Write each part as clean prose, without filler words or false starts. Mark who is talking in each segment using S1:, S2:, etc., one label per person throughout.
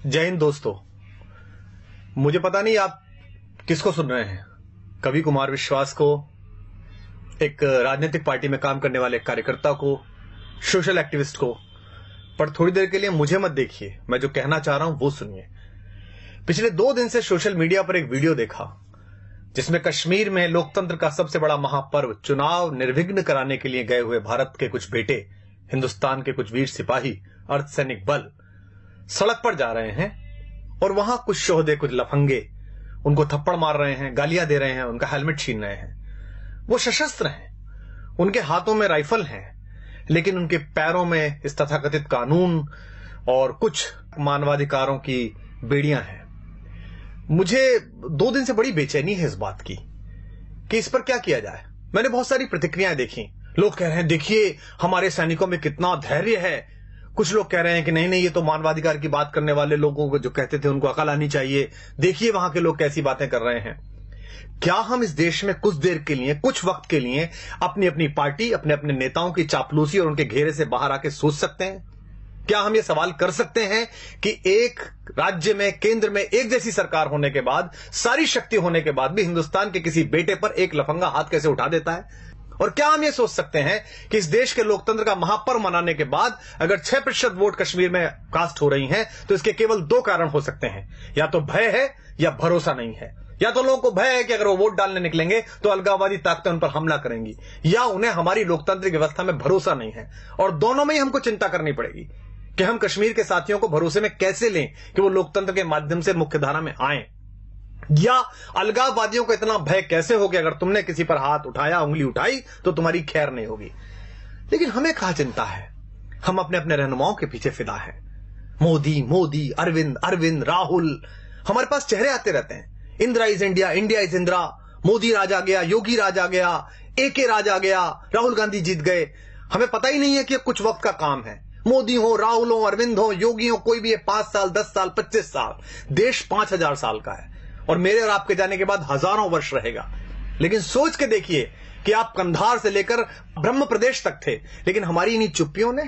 S1: जय हिंद दोस्तों। मुझे पता नहीं आप किसको सुन रहे हैं, कवि कुमार विश्वास को, एक राजनीतिक पार्टी में काम करने वाले कार्यकर्ता को, सोशल एक्टिविस्ट को, पर थोड़ी देर के लिए मुझे मत देखिए, मैं जो कहना चाह रहा हूं वो सुनिए। पिछले 2 दिन से सोशल मीडिया पर एक वीडियो देखा जिसमें कश्मीर में लोकतंत्र का सबसे बड़ा महापर्व चुनाव निर्विघ्न कराने के लिए गए हुए भारत के कुछ बेटे, हिंदुस्तान के कुछ वीर सिपाही, अर्धसैनिक बल सड़क पर जा रहे हैं और वहां कुछ शोहदे, कुछ लफंगे उनको थप्पड़ मार रहे हैं, गालियां दे रहे हैं, उनका हेलमेट छीन रहे हैं। वो सशस्त्र हैं, उनके हाथों में राइफल हैं, लेकिन उनके पैरों में इस तथाकथित कानून और कुछ मानवाधिकारों की बेड़ियां हैं। मुझे 2 दिन से बड़ी बेचैनी है इस बात की कि इस पर क्या किया जाए। मैंने बहुत सारी प्रतिक्रियाएं देखी। लोग कह रहे हैं देखिए हमारे सैनिकों में कितना धैर्य है। कुछ लोग कह रहे हैं कि नहीं ये तो मानवाधिकार की बात करने वाले लोगों को जो कहते थे उनको अकल आनी चाहिए, देखिए वहां के लोग कैसी बातें कर रहे हैं। क्या हम इस देश में कुछ देर के लिए, कुछ वक्त के लिए अपनी अपनी पार्टी, अपने अपने नेताओं की चापलूसी और उनके घेरे से बाहर आके सोच सकते हैं? क्या हम ये सवाल कर सकते हैं कि एक राज्य में, केंद्र में एक जैसी सरकार होने के बाद, सारी शक्ति होने के बाद भी हिंदुस्तान के किसी बेटे पर एक लफंगा हाथ कैसे उठा देता है? और क्या हम ये सोच सकते हैं कि इस देश के लोकतंत्र का महापर्व मनाने के बाद अगर 6% वोट कश्मीर में कास्ट हो रही हैं तो इसके केवल 2 कारण हो सकते हैं, या तो भय है या भरोसा नहीं है। या तो लोगों को भय है कि अगर वो वोट डालने निकलेंगे तो अलगाववादी ताकतें उन पर हमला करेंगी, या उन्हें हमारी लोकतांत्रिक व्यवस्था में भरोसा नहीं है। और दोनों में ही हमको चिंता करनी पड़ेगी कि हम कश्मीर के साथियों को भरोसे में कैसे लें कि वो लोकतंत्र के माध्यम से मुख्यधारा में आए, या अलगाववादियों को इतना भय कैसे हो कि अगर तुमने किसी पर हाथ उठाया, उंगली उठाई तो तुम्हारी खैर नहीं होगी। लेकिन हमें कहां चिंता है, हम अपने अपने रहनुमाओं के पीछे फिदा हैं। मोदी मोदी, अरविंद अरविंद, राहुल, हमारे पास चेहरे आते रहते हैं। Indira is India, India is Indira, Modi राज आ गया, योगी राज आ गया, एके राज आ गया, राहुल गांधी जीत गए। हमें पता ही नहीं है कि कुछ वक्त का काम है। मोदी हो, राहुल हो, अरविंद हो, योगी हो, कोई भी है, 5 साल, 10 साल, 25 साल, देश 5000 साल का है और मेरे और आपके जाने के बाद हजारों वर्ष रहेगा। लेकिन सोच के देखिए कि आप कंधार से लेकर ब्रह्म प्रदेश तक थे, लेकिन हमारी इन्हीं चुप्पियों ने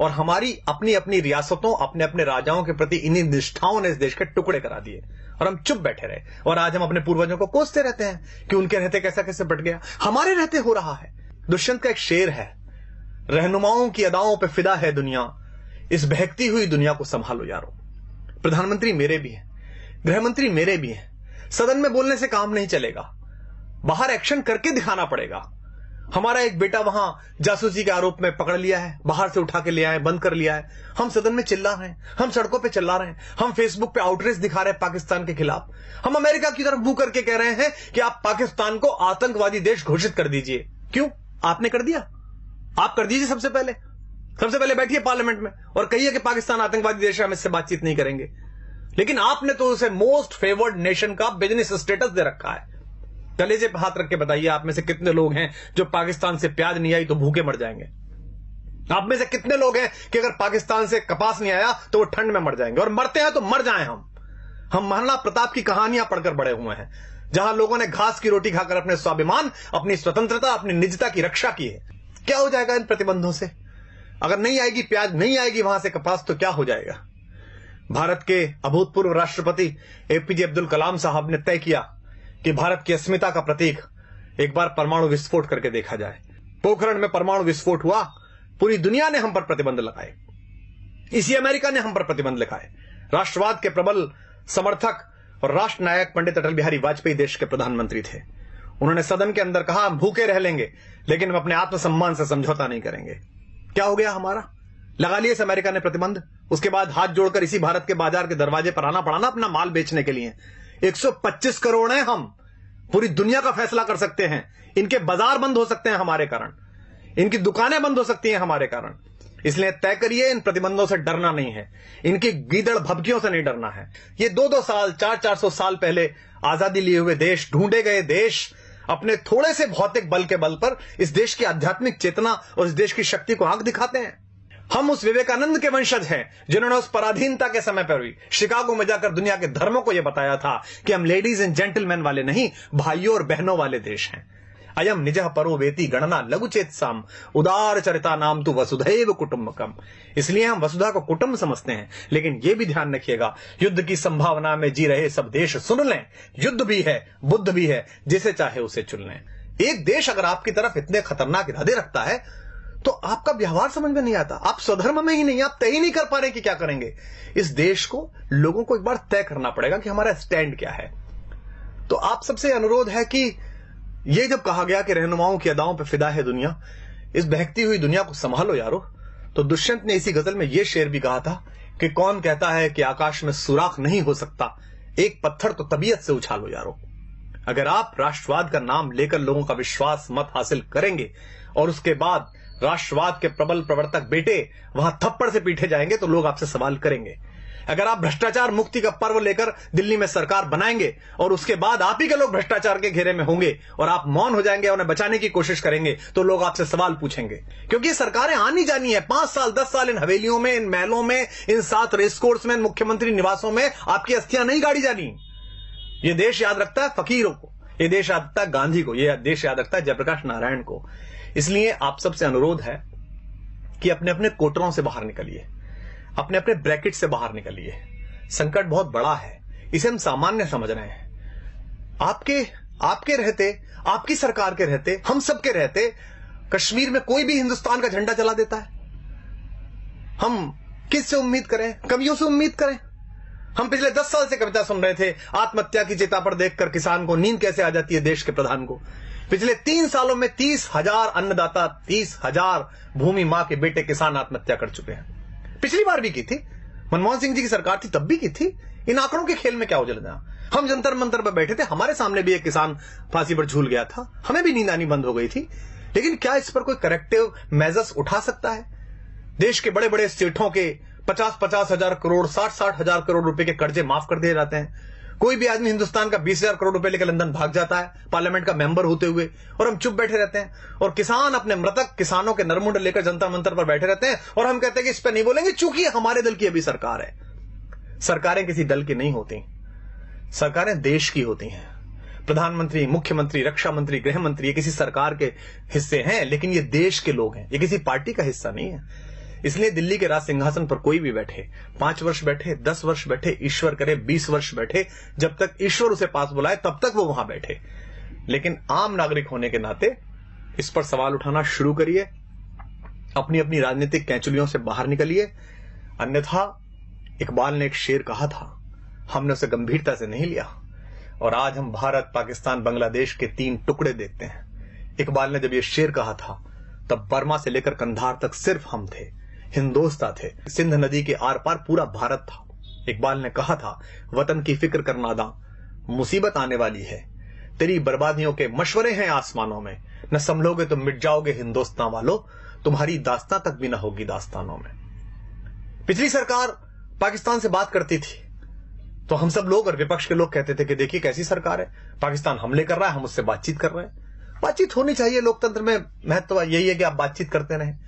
S1: और हमारी अपनी अपनी रियासतों, अपने अपने राजाओं के प्रति इन्हीं निष्ठाओं ने इस देश के टुकड़े करा दिए और हम चुप बैठे रहे। और आज हम अपने पूर्वजों को कोसते रहते हैं कि उनके रहते कैसा कैसे बट गया, हमारे रहते हो रहा है। दुष्यंत का एक शेर है, रहनुमाओं की अदाओं पे फिदा है दुनिया, इस बहकती हुई दुनिया को संभालो यारो। प्रधानमंत्री मेरे भी हैं, गृहमंत्री मेरे भी हैं। सदन में बोलने से काम नहीं चलेगा, बाहर एक्शन करके दिखाना पड़ेगा। हमारा एक बेटा वहां जासूसी के आरोप में पकड़ लिया है, बाहर से उठा के ले आए, बंद कर लिया है। हम सदन में चिल्ला रहे हैं, हम सड़कों पे चिल्ला रहे हैं, हम फेसबुक पे आउटरीच दिखा रहे हैं पाकिस्तान के खिलाफ। हम अमेरिका की तरफ मुंह करके कह रहे हैं कि आप पाकिस्तान को आतंकवादी देश घोषित कर दीजिए। क्यों? आपने कर दिया, आप कर दीजिए। सबसे पहले बैठिए पार्लियामेंट में और कहिए कि पाकिस्तान आतंकवादी देश है, हम इससे बातचीत नहीं करेंगे। लेकिन आपने तो उसे मोस्ट फेवर्ड नेशन का बिजनेस स्टेटस दे रखा है। कलेजे पे हाथ रख के बताइए, आप में से कितने लोग हैं जो पाकिस्तान से प्याज नहीं आई तो भूखे मर जाएंगे? आप में से कितने लोग हैं कि अगर पाकिस्तान से कपास नहीं आया तो वो ठंड में मर जाएंगे? और मरते हैं तो मर जाएं। हम महाराणा प्रताप की कहानियां पढ़कर बड़े हुए हैं, जहां लोगों ने घास की रोटी खाकर अपने स्वाभिमान, अपनी स्वतंत्रता, अपनी निजता की रक्षा की है। क्या हो जाएगा इन प्रतिबंधों से? अगर नहीं आएगी प्याज, नहीं आएगी वहां से कपास, तो क्या हो जाएगा? भारत के अभूतपूर्व राष्ट्रपति एपीजे अब्दुल कलाम साहब ने तय किया कि भारत की अस्मिता का प्रतीक एक बार परमाणु विस्फोट करके देखा जाए। पोखरण में परमाणु विस्फोट हुआ, पूरी दुनिया ने हम पर प्रतिबंध लगाए, इसी अमेरिका ने हम पर प्रतिबंध लगाए। राष्ट्रवाद के प्रबल समर्थक और राष्ट्र नायक पंडित अटल बिहारी वाजपेयी देश के प्रधानमंत्री थे। उन्होंने सदन के अंदर कहा, हम भूखे रह लेंगे लेकिन हम अपने आत्मसम्मान से समझौता नहीं करेंगे। क्या हो गया हमारा? लगा लिए इस अमेरिका ने प्रतिबंध। उसके बाद हाथ जोड़कर इसी भारत के बाजार के दरवाजे पर आना पड़ा ना अपना माल बेचने के लिए। 125 करोड़ हैं हम, पूरी दुनिया का फैसला कर सकते हैं। इनके बाजार बंद हो सकते हैं हमारे कारण, इनकी दुकानें बंद हो सकती हैं हमारे कारण। इसलिए तय करिए, इन प्रतिबंधों से डरना नहीं है, इनकी गीदड़ भभकियों से नहीं डरना है। ये 2-2 साल, 400 साल पहले आजादी लिए हुए देश, ढूंढे गए देश, अपने थोड़े से भौतिक बल के बल पर इस देश की आध्यात्मिक चेतना और इस देश की शक्ति को आंख दिखाते हैं। हम उस विवेकानंद के वंशज हैं जिन्होंने उस पराधीनता के समय पर भी शिकागो में जाकर दुनिया के धर्मों को यह बताया था कि हम लेडीज एंड जेंटलमैन वाले नहीं, भाइयों और बहनों वाले देश हैं। अयम निजः परो वेति गणना लघुचेत साम उदार चरिता नाम तु वसुधैव कुटुंबकम। इसलिए हम वसुधा को कुटुंब समझते हैं। लेकिन यह भी ध्यान रखिएगा, युद्ध की संभावना में जी रहे सब देश सुन लें, युद्ध भी है, बुद्ध भी है, जिसे चाहे उसे चुन लें। एक देश अगर आपकी तरफ इतने खतरनाक इरादे रखता है तो आपका व्यवहार समझ में नहीं आता, आप स्वधर्म में ही नहीं, आप तय ही नहीं कर पा रहे कि क्या करेंगे। इस देश को, लोगों को एक बार तय करना पड़ेगा कि हमारा स्टैंड क्या है। तो आप सबसे अनुरोध है कि ये जब कहा गया कि रहनुमाओं की अदाओं पे फिदा है दुनिया, इस बहकती हुई दुनिया को संभालो यारो, तो दुष्यंत ने इसी गजल में यह शेर भी कहा था कि कौन कहता है कि आकाश में सुराख नहीं हो सकता, एक पत्थर तो तबीयत से उछालो यारो। अगर आप राष्ट्रवाद का नाम लेकर लोगों का विश्वास मत हासिल करेंगे और उसके बाद राष्ट्रवाद के प्रबल प्रवर्तक बेटे वहां थप्पड़ से पीटे जाएंगे तो लोग आपसे सवाल करेंगे। अगर आप भ्रष्टाचार मुक्ति का पर्व लेकर दिल्ली में सरकार बनाएंगे और उसके बाद आप ही के लोग भ्रष्टाचार के घेरे में होंगे और आप मौन हो जाएंगे, उन्हें बचाने की कोशिश करेंगे, तो लोग आपसे सवाल पूछेंगे। क्योंकि सरकारें आनी जानी है, 5 साल 10 साल इन हवेलियों में, इन महलों में, इन 7 रेसकोर्स में, मुख्यमंत्री निवासों में आपकी अस्थियां नहीं गाड़ी जानी। ये देश याद रखता है फकीरों को, ये देश याद रखता है गांधी को, ये देश याद रखता है जयप्रकाश नारायण को। इसलिए आप सबसे अनुरोध है कि अपने अपने कोटरों से बाहर निकलिए, अपने अपने ब्रैकेट से बाहर निकलिए। संकट बहुत बड़ा है, इसे हम सामान्य समझ रहे हैं। आपके रहते, आपकी सरकार के रहते, हम सब के रहते कश्मीर में कोई भी हिंदुस्तान का झंडा चला देता है। हम किससे उम्मीद करें? कवियों से उम्मीद करें? हम पिछले 10 साल से कविता सुन रहे थे, आत्महत्या की चिता पर देखकर किसान को नींद कैसे आ जाती है देश के प्रधान को। पिछले 3 सालों में 30,000 अन्नदाता, 30,000 भूमि मां के बेटे किसान आत्महत्या कर चुके हैं। पिछली बार भी की थी, मनमोहन सिंह जी की सरकार थी तब भी की थी। इन आंकड़ों के खेल में क्या उलझना? हम जंतर मंतर पर बैठे थे, हमारे सामने भी एक किसान फांसी पर झूल गया था, हमें भी नींद आनी बंद हो गई थी। लेकिन क्या इस पर कोई करेक्टिव मेजर्स उठा सकता है? देश के बड़े बड़े सेठों के 50-50 हजार करोड़, 60-60 हजार करोड़ रुपए के कर्जे माफ कर दिए जाते हैं। कोई भी आदमी हिंदुस्तान का 20,000 करोड़ रुपए लेकर लंदन भाग जाता है पार्लियामेंट का मेंबर होते हुए, और हम चुप बैठे रहते हैं। और किसान अपने मृतक किसानों के नरमुंड लेकर जनता मंत्र पर बैठे रहते हैं और हम कहते हैं कि इस पर नहीं बोलेंगे चूंकि हमारे दल की अभी सरकार है। सरकारें किसी दल की नहीं होती, सरकारें देश की होती हैं। प्रधानमंत्री, मुख्यमंत्री, रक्षा मंत्री, गृह मंत्री ये किसी सरकार के हिस्से हैं, लेकिन ये देश के लोग हैं, ये किसी पार्टी का हिस्सा नहीं है। इसलिए दिल्ली के राज सिंहासन पर कोई भी बैठे, 5 वर्ष बैठे, 10 वर्ष बैठे, ईश्वर करे 20 वर्ष बैठे, जब तक ईश्वर उसे पास बुलाए तब तक वो वहां बैठे। लेकिन आम नागरिक होने के नाते इस पर सवाल उठाना शुरू करिए, अपनी अपनी राजनीतिक कैंचुलियों से बाहर निकलिए। अन्यथा इकबाल ने एक शेर कहा था, हमने उसे गंभीरता से नहीं लिया और आज हम भारत, पाकिस्तान, बांग्लादेश के 3 टुकड़े देखते हैं। इकबाल ने जब यह शेर कहा था तब बर्मा से लेकर कंधार तक सिर्फ हम थे, हिंदोस्तान थे, सिंध नदी के आर पार पूरा भारत था। इकबाल ने कहा था, वतन की फिक्र कर नादा, मुसीबत आने वाली है, तेरी बर्बादियों के मशवरे हैं आसमानों में, न संभलोगे तो मिट जाओगे हिंदुस्तान वालों, तुम्हारी दास्तां तक भी न होगी दास्तानों में। पिछली सरकार पाकिस्तान से बात करती थी तो हम सब लोग और विपक्ष के लोग कहते थे कि देखिए कैसी सरकार है, पाकिस्तान हमले कर रहा है, हम उससे बातचीत कर रहे हैं। बातचीत होनी चाहिए, लोकतंत्र में महत्व यही है कि आप बातचीत करते रहें।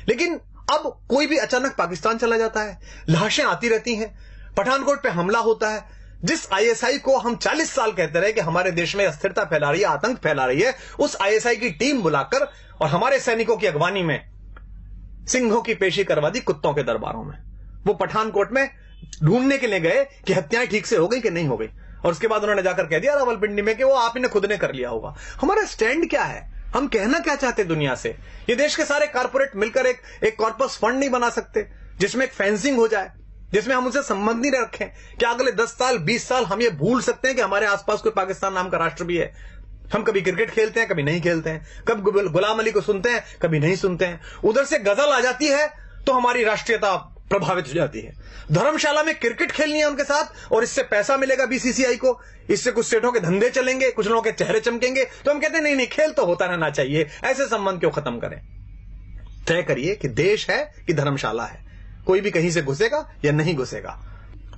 S1: लेकिन अब कोई भी अचानक पाकिस्तान चला जाता है, लाशें आती रहती हैं, पठानकोट पे हमला होता है। जिस आईएसआई को हम 40 साल कहते रहे कि हमारे देश में अस्थिरता फैला रही है, आतंक फैला रही है, उस आईएसआई की टीम बुलाकर और हमारे सैनिकों की अगवानी में सिंहों की पेशी करवा दी कुत्तों के दरबारों में। वो पठानकोट में ढूंढने के लिए गए कि हत्याएं ठीक से हो गई कि नहीं हो गई, और उसके बाद उन्होंने जाकर कह दिया रावलपिंडी में कि वो आप ही ने खुद ने कर लिया होगा। हमारा स्टैंड क्या है? हम कहना क्या चाहते दुनिया से? ये देश के सारे कारपोरेट मिलकर एक कॉर्पस फंड नहीं बना सकते जिसमें एक फेंसिंग हो जाए, जिसमें हम उनसे संबंध नहीं रखें? क्या अगले 10 साल 20 साल हम ये भूल सकते हैं कि हमारे आसपास कोई पाकिस्तान नाम का राष्ट्र भी है? हम कभी क्रिकेट खेलते हैं, कभी नहीं खेलते हैं, कभी गुलाम अली को सुनते हैं, कभी नहीं सुनते हैं। उधर से गजल आ जाती है तो हमारी राष्ट्रीयता प्रभावित हो जाती है। धर्मशाला में क्रिकेट खेलनी है उनके साथ और इससे पैसा मिलेगा बीसीसीआई को, इससे कुछ सेठों के धंधे चलेंगे, कुछ लोगों के चेहरे चमकेंगे, तो हम कहते हैं नहीं नहीं, खेल तो होता रहना चाहिए, ऐसे संबंध क्यों खत्म करें? तय करिए कि देश है कि धर्मशाला है, कोई भी कहीं से घुसेगा या नहीं घुसेगा।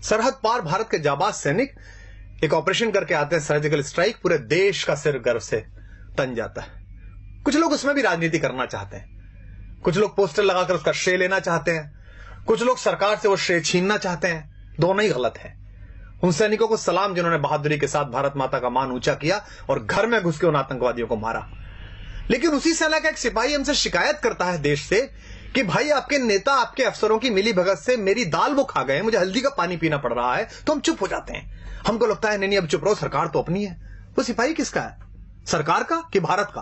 S1: सरहद पार भारत के जाबाज सैनिक एक ऑपरेशन करके आते हैं, सर्जिकल स्ट्राइक, पूरे देश का सिर गर्व से तन जाता है। कुछ लोग उसमें भी राजनीति करना चाहते हैं, कुछ लोग पोस्टर लगाकर उसका श्रेय लेना चाहते हैं, कुछ लोग सरकार से वो श्रेय छीनना चाहते हैं। दोनों ही गलत है। उन सैनिकों को सलाम जिन्होंने बहादुरी के साथ भारत माता का मान ऊंचा किया और घर में घुस के उन आतंकवादियों को मारा। लेकिन उसी सेना का एक सिपाही हमसे शिकायत करता है देश से कि भाई आपके नेता आपके अफसरों की मिली भगत से मेरी दाल वो खा गए, मुझे हल्दी का पानी पीना पड़ रहा है, तो हम चुप हो जाते हैं। हमको लगता है नहीं अब चुप रहो, सरकार तो अपनी है। वो सिपाही किसका है, सरकार का कि भारत का?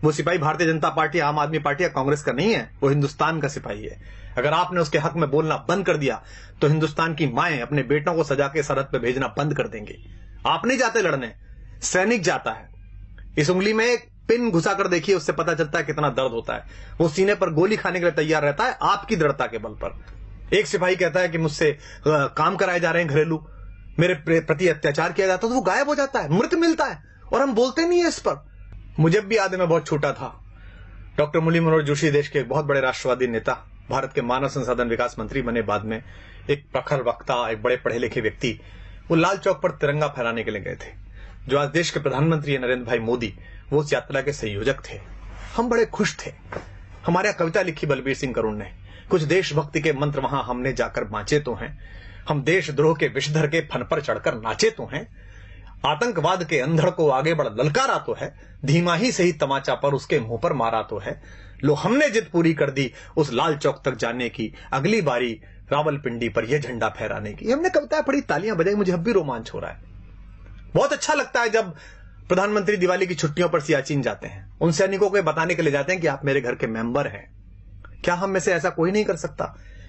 S1: वो सिपाही भारतीय जनता पार्टी, आम आदमी पार्टी या कांग्रेस का नहीं है, वो हिंदुस्तान का सिपाही है। अगर आपने उसके हक में बोलना बंद कर दिया तो हिंदुस्तान की माएं अपने बेटों को सजा के सरहद पे भेजना बंद कर देंगी। आप नहीं जाते लड़ने, सैनिक जाता है। इस उंगली में एक पिन घुसा कर देखिए, उससे पता चलता है कितना दर्द होता है। वो सीने पर गोली खाने के लिए तैयार रहता है आपकी दृढ़ता के बल पर। एक सिपाही कहता है कि मुझसे काम कराए जा रहे हैं घरेलू, मेरे प्रति अत्याचार किया जाता है, तो वो गायब हो जाता है, मृत मिलता है और हम बोलते नहीं है इस पर। मुझे भी याद है, मैं बहुत छोटा था, डॉक्टर मुरली मनोहर जोशी देश के एक बहुत बड़े राष्ट्रवादी नेता, भारत के मानव संसाधन विकास मंत्री बने बाद में, एक प्रखर वक्ता, एक बड़े पढ़े लिखे व्यक्ति, वो लाल चौक पर तिरंगा फहराने के लिए गए थे। जो आज देश के प्रधानमंत्री है नरेंद्र भाई मोदी, वो उस यात्रा के संयोजक थे। हम बड़े खुश थे। हमारे यहाँ कविता लिखी बलबीर सिंह करुण ने, कुछ देशभक्ति के मंत्र वहां हमने जाकर बांचे तो हैं, हम देशद्रोह के विषधर के फन पर चढ़कर नाचे तो हैं, आतंकवाद के अंधड़ को आगे बढ़ ललकारा तो है, धीमा ही सही तमाचा पर उसके मुंह पर मारा तो है, लो हमने जिद पूरी कर दी उस लाल चौक तक जाने की, अगली बारी रावलपिंडी पर यह झंडा फहराने की। हमने कविताएं पढ़ी, तालियां बजाई, मुझे अब भी रोमांच हो रहा है। बहुत अच्छा लगता है जब प्रधानमंत्री दिवाली की छुट्टियों पर सियाचिन जाते हैं, उन सैनिकों को बताने के लिए जाते हैं कि आप मेरे घर के मेंबर हैं। क्या हम में से ऐसा कोई नहीं कर सकता?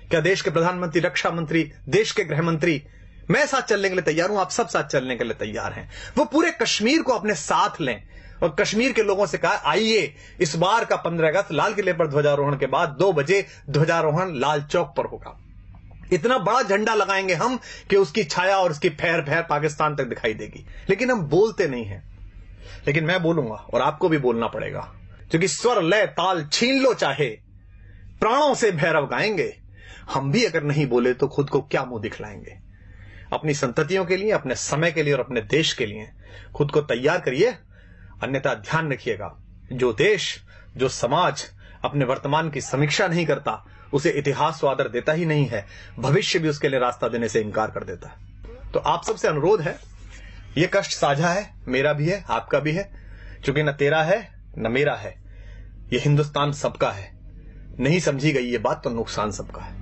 S1: क्या देश के प्रधानमंत्री, रक्षा मंत्री, देश के गृह मंत्री, मैं साथ चलने के लिए तैयार हूं, आप सब साथ चलने के लिए तैयार हैं। वो पूरे कश्मीर को अपने साथ लें और कश्मीर के लोगों से कहा आइए इस बार का 15 अगस्त लाल किले पर ध्वजारोहण के बाद 2 बजे ध्वजारोहण लाल चौक पर होगा। इतना बड़ा झंडा लगाएंगे हम कि उसकी छाया और उसकी फैर फैर पाकिस्तान तक दिखाई देगी। लेकिन हम बोलते नहीं हैं। लेकिन मैं बोलूंगा और आपको भी बोलना पड़ेगा, क्योंकि स्वर लय ताल छीन लो चाहे, प्राणों से भैरव गाएंगे। हम भी अगर नहीं बोले तो खुद को क्या मुंह दिखलाएंगे? अपनी संततियों के लिए, अपने समय के लिए और अपने देश के लिए खुद को तैयार करिए। अन्यथा ध्यान रखिएगा, जो देश, जो समाज अपने वर्तमान की समीक्षा नहीं करता, उसे इतिहास तो आदर देता ही नहीं है, भविष्य भी उसके लिए रास्ता देने से इनकार कर देता है। तो आप सबसे अनुरोध है, यह कष्ट साझा है, मेरा भी है, आपका भी है, क्योंकि न तेरा है न मेरा है, यह हिंदुस्तान सबका है। नहीं समझी गई ये बात तो नुकसान सबका है।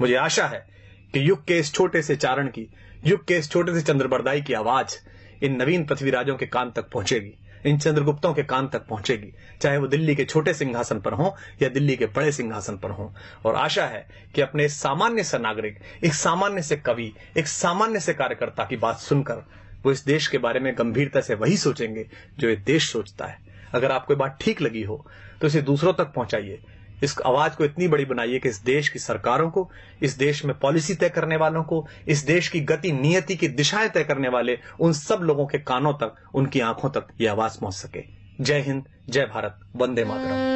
S1: मुझे आशा है कि युग के इस छोटे से चारण की, युग के इस छोटे से चंद्रबरदाई की आवाज इन नवीन पृथ्वीराजों के कान तक पहुंचेगी, इन चंद्रगुप्तों के कान तक पहुंचेगी, चाहे वो दिल्ली के छोटे सिंहासन पर हो या दिल्ली के बड़े सिंहासन पर हो। और आशा है कि अपने सामान्य से नागरिक, एक सामान्य से कवि, एक सामान्य से कार्यकर्ता की बात सुनकर वो इस देश के बारे में गंभीरता से वही सोचेंगे जो ये देश सोचता है। अगर आपको बात ठीक लगी हो तो इसे दूसरों तक पहुंचाइए, इस आवाज को इतनी बड़ी बनाइए कि इस देश की सरकारों को, इस देश में पॉलिसी तय करने वालों को, इस देश की गति नियति की दिशाएं तय करने वाले उन सब लोगों के कानों तक, उनकी आंखों तक ये आवाज पहुंच सके। जय हिंद, जय भारत, वंदे मातरम।